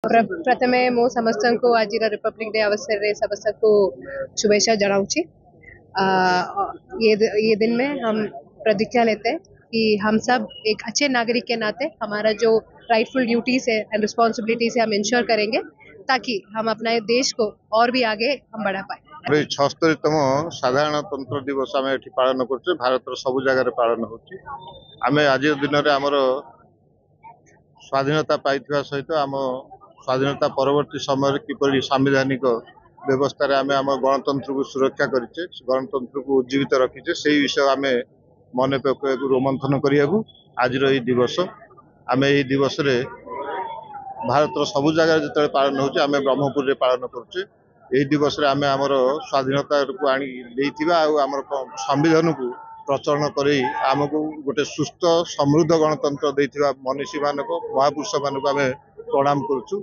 प्रथमे मो समस्त को आज रिपब्लिक डे अवसर रे समस्त को शुभेच्छा जनाऊँगी। ये दिन में हम प्रतिज्ञा लेते हैं कि हम सब एक अच्छे नागरिक के नाते हमारा जो राइटफुल ड्यूटीज है एंड रिस्पॉन्सिबिलिटीज है हम इंश्योर करेंगे ताकि हम अपने देश को और भी आगे हम बढ़ा पाए। 76तम साधारणतंत्र दिवस आम ये पालन कर भारत सबु जगह पालन होमें आज दिन में आमर स्वाधीनता पाई सहित आम स्वाधीनता परवर्ती समय किपर संवैधानिक व्यवस्था आम आम गणतंत्र को सुरक्षा करें गणतंत्र को उज्जीवित रखीचे से विषय आम मन पक रोमंथन करने आज दिवस आम यही दिवस भारत सबु जगह जो पालन हो ब्रह्मपुर पालन करुचे यही दिवस आम आमर स्वाधीनता को आम संविधान को प्रचलन कर आमको गोटे सुस्थ समृद्ध गणतंत्र देथिबा मनीषी मानक महापुरुष मानक आम प्रणाम करुचु।